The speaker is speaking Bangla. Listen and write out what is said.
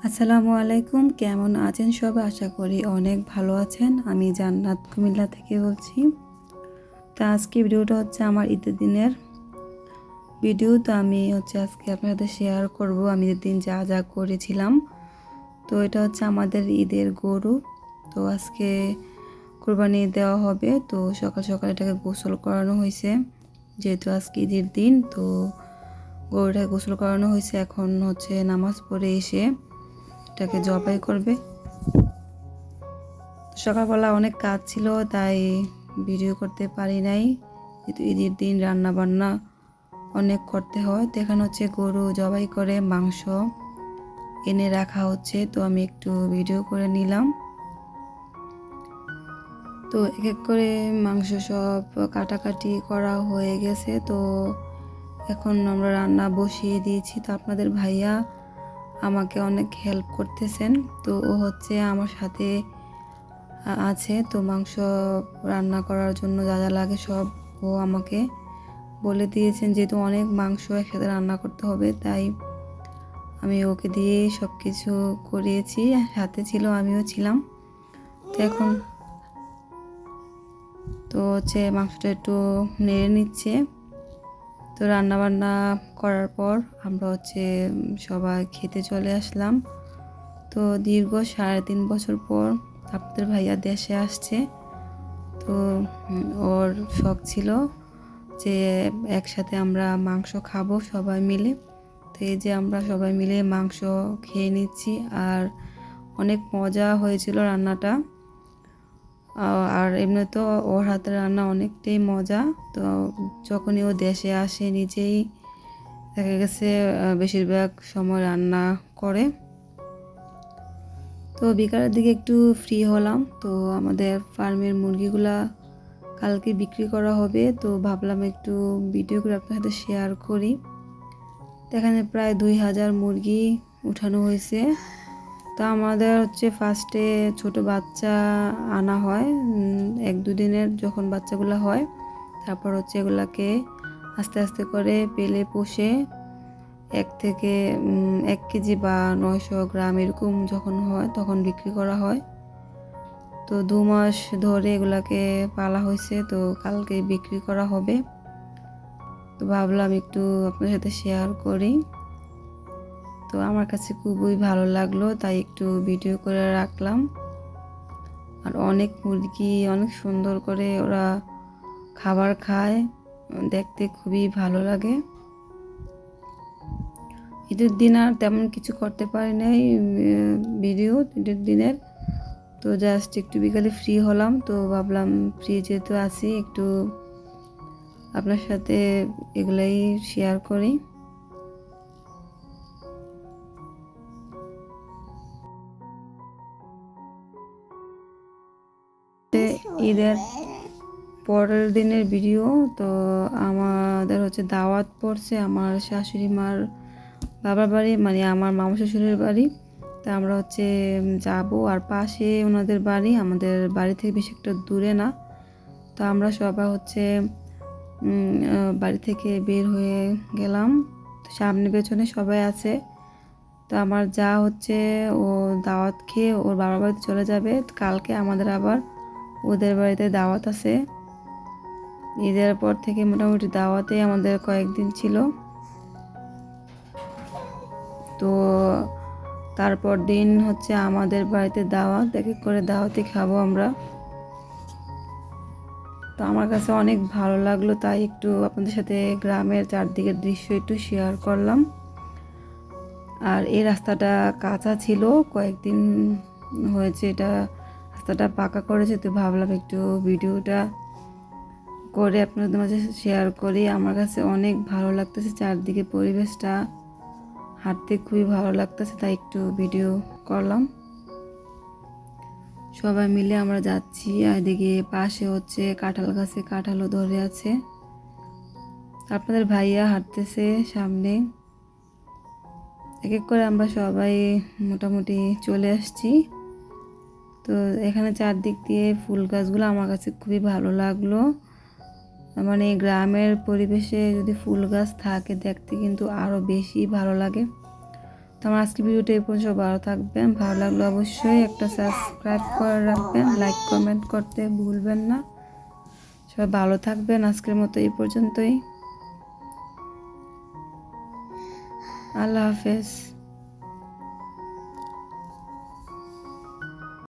আসসালামু আলাইকুম, কেমন আছেন সবাই? আশা করি অনেক ভালো আছেন। আমি জান্নাত কুমিল্লা থেকে বলছি। তো আজকে ভিডিওটা হচ্ছে আমার ঈদের দিনের ভিডিও। তো আমি আজকে আপনার সাথে শেয়ার করব আমি ঈদের দিন যা যা করেছিলাম। তো এটা হচ্ছে আমাদের ঈদের গরু। তো আজকে কোরবানি দেওয়া হবে। তো সকাল সকাল এটাকে গোসল করানো হয়েছে, যেহেতু আজকে ঈদের দিন। তো গরুটাকে গোসল করানো হয়েছে। এখন নামাজ পড়ে এসে এটাকে জবাই করবে। সকালবেলা অনেক কাজ ছিল, তাই ভিডিও করতে পারি নাই। যেহেতু ঈদের দিন রান্না বান্না অনেক করতে হয়। তো এখানে গরু জবাই করে মাংস এনে রাখা হচ্ছে। তো আমি একটু ভিডিও করে নিলাম। তো এক এক করে মাংস সব কাটাকাটি করা হয়ে গেছে। তো এখন আমরা রান্না বসিয়ে দিয়েছি। তো আপনাদের ভাইয়া আমাকে অনেক হেল্প করতেছেন। তো ও আমার সাথে আছে। তো মাংস রান্না করার জন্য যা যা লাগে সব ও আমাকে বলে দিয়েছেন। যেহেতু অনেক মাংস একসাথে রান্না করতে হবে, তাই আমি ওকে দিয়ে সব কিছু করিয়েছি। সাথে ছিল, আমিও ছিলাম। তো এখন মাংসটা একটু নেড়ে নিচ্ছে। তো রান্না বান্না করার পর আমরা সবাই খেতে চলে আসলাম। তো দীর্ঘ 3.5 বছর পর আপনাদের ভাইয়া দেশে আসছে। তো ওর শখ ছিল যে একসাথে আমরা মাংস খাবো সবাই মিলে। তো এই যে আমরা সবাই মিলে মাংস খেয়ে নিচ্ছি। আর অনেক মজা হয়েছিল রান্নাটা। আর এমনি তো ওর হাতের রান্না অনেকটাই মজা। তো যখনই ও দেশে আসে নিজেই দেখা গেছে বেশিরভাগ সময় রান্না করে। তো বিকালের দিকে একটু ফ্রি হলাম। তো আমাদের ফার্মের মুরগিগুলা কালকে বিক্রি করা হবে। তো ভাবলাম একটু ভিডিও করে আপনার সাথে শেয়ার করি। এখানে প্রায় 2000 মুরগি উঠানো হয়েছে। তো আমাদের ফার্স্টে ছোট বাচ্চা আনা হয়, 1-2 দিনের যখন বাচ্চাগুলো হয়। তারপর এগুলাকে আস্তে আস্তে করে পেলে পুষে 1 থেকে 1 কেজি বা 900 গ্রাম এরকম যখন হয় তখন বিক্রি করা হয়। তো 2 মাস ধরে এগুলাকে পালা হয়েছে। তো কালকে বিক্রি করা হবে। তো ভাবলাম একটু আপনার সাথে শেয়ার করি। তো আমার কাছে খুবই ভালো লাগলো, তাই একটু ভিডিও করে রাখলাম। আর অনেক মুরগি অনেক সুন্দর করে ওরা খাবার খায়, দেখতে খুবই ভালো লাগে। ঈদের দিন আর তেমন কিছু করতে পারি নাই ভিডিও ঈদের দিনের। তো জাস্ট একটু বিকালে ফ্রি হলাম। তো ভাবলাম ফ্রি যেহেতু আছি একটু আপনার সাথে এগুলাই শেয়ার করি। ঈদের পরের দিনের ভিডিও। তো আমাদের দাওয়াত পড়ছে আমার শাশুড়ি মার বাবার বাড়ি, মানে আমার মামা শ্বশুরের বাড়ি। তা আমরা যাব। আর পাশে ওনাদের বাড়ি, আমাদের বাড়ি থেকে বেশি একটা দূরে না। তো আমরা সবাই বাড়ি থেকে বের হয়ে গেলাম। তো সামনে পেছনে সবাই আছে। তো আমার যা ও দাওয়াত খেয়ে ওর বাবার বাড়িতে চলে যাবে। কালকে আমাদের আবার ওদের বাড়িতে দাওয়াত আছে। ঈদের পর থেকে মোটামুটি দাওয়াতে আমাদের কয়েকদিন ছিল। তো তারপর দিন আমাদের বাড়িতে দাওয়াত, এক এক করে দাওয়াতে খাবো আমরা। তো আমার কাছে অনেক ভালো লাগলো, তাই একটু আপনাদের সাথে গ্রামের চারদিকের দৃশ্য একটু শেয়ার করলাম। আর এই রাস্তাটা কাঁচা ছিল, কয়েকদিন হয়েছে এটা রাস্তাটা পাকা করেছে। তো ভাবলাম একটু ভিডিওটা করে আপনাদের মাঝে শেয়ার করি। আমার কাছে অনেক ভালো লাগতেছে চারদিকে পরিবেশটা, হাঁটতে খুবই ভালো লাগতেছে, তাই একটু ভিডিও করলাম। সবাই মিলে আমরা যাচ্ছি। আর এদিকে পাশে কাঁঠাল গাছে কাঁঠালও ধরে আছে। আপনাদের ভাইয়া হাঁটতেছে সামনে। এক এক করে আমরা সবাই মোটামুটি চলে আসছি। তো এখানে চারদিক দিয়ে ফুল গাছগুলো আমার কাছে খুবই ভালো লাগলো। মানে গ্রামের পরিবেশে যদি ফুল গাছ থাকে দেখতে কিন্তু আরও বেশি ভালো লাগে। তো আমার আজকে ভিডিওটা এই পর্যন্ত, ভালো থাকবেন। ভালো লাগলে অবশ্যই একটা সাবস্ক্রাইব করে রাখবেন, লাইক কমেন্ট করতে ভুলবেন না। সবাই ভালো থাকবেন। আজকের মতো এই পর্যন্তই। আল্লাহ হাফেজ।